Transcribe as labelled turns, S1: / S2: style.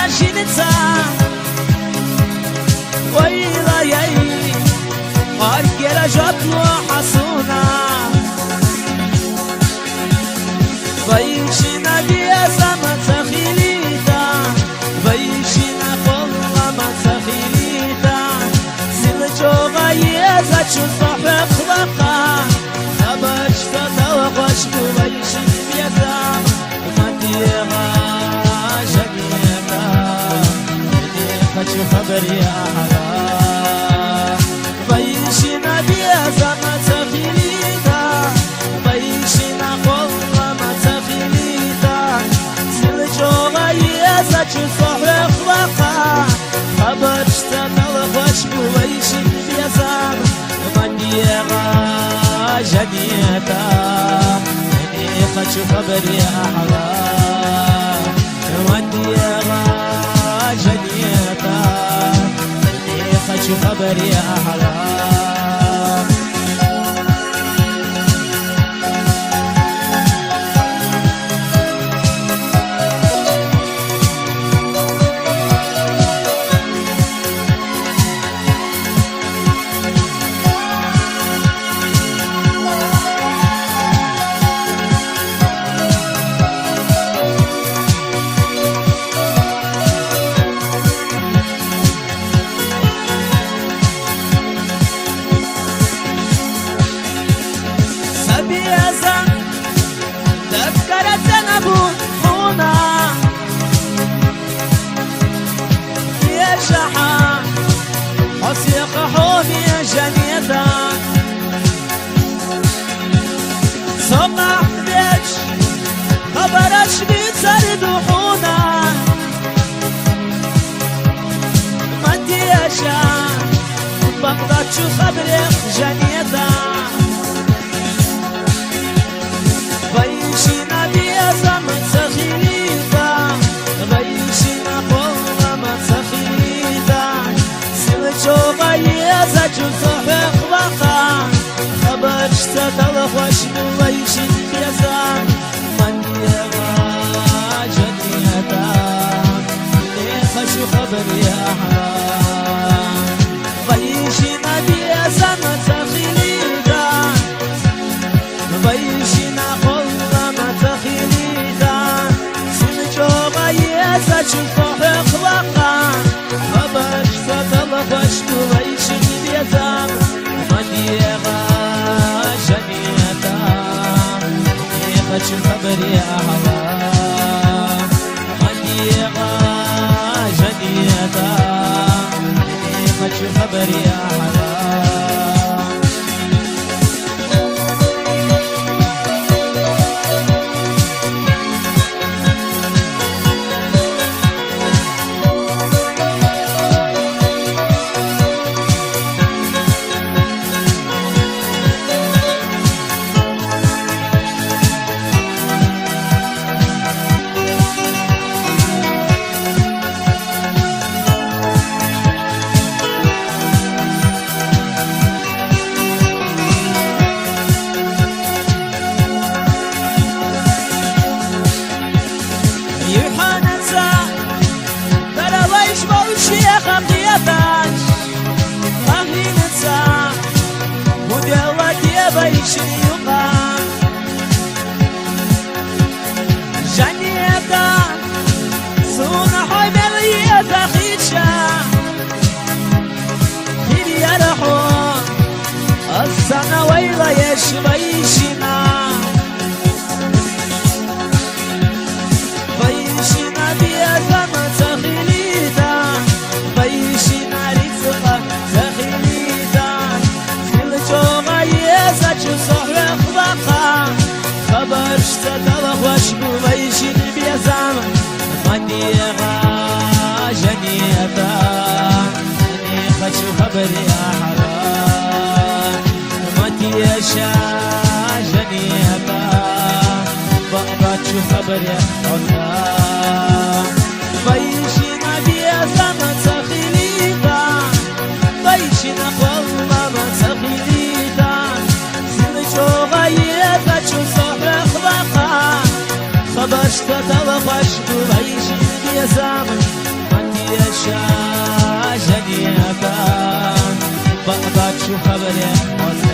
S1: Жанета, ويلا ياي أرجع جاتلو حسونا بيشنا بيزا ما تخيليتا بيشنا قلنا ما تخيليتا سلجوغا يزا تشوفا بخلقا خبرش تتوقش بيشن بيزا مديغا جنيتا خشو خبري أحلا بيشنا بيزا ما تخيليتا بيشنا قلنا ما تخيليتا سلجوغا يزا تشوفا بخلقا خبرش تتوقش بيشن بيزا مديغا جنيتا خشو خبري أحلا وديغا جنيتا خشو خبري أحلا جنيتا صبح بيش خبرش بيتسرد وحونا مديشا بقدر شو خبرك جنيتا بيشينا بيزا من سخيليتا بيشينا قلنا من سخيليتا سلجوغا يزا جزء خلقا خبرش تتلخوش بويشن بيزا من يغا جنيتا خشو خبري أحلا بيشنا بيزا ما تخيليتا بيشنا قلنا ما تخيليتا سلجوغا يزا جزء خلقا خبرش تتلخوش بويشن بيزا مديغا جنيتا خشو خبري أحلا مديغا جنيتا خشو خبري أحلا Жанета, суна хой белые захича, хири арахо, асана вайла ешвайшина, вайшина биазама захилита, вайшина рицха захилита, силчога езачу сохрахваха. خبرش تتلخوش بويشن بيزام مديغا جنيتا خشو خبري أحلا مديشا جنيتا بقبات شو خبري أحلا بيشن بيزام تخيليتا بيشن قلنا ما تخيليتا سلجوغا يزا خبرش تتلخوش بويشن بيزام شا جنيتا بقضات شو خبري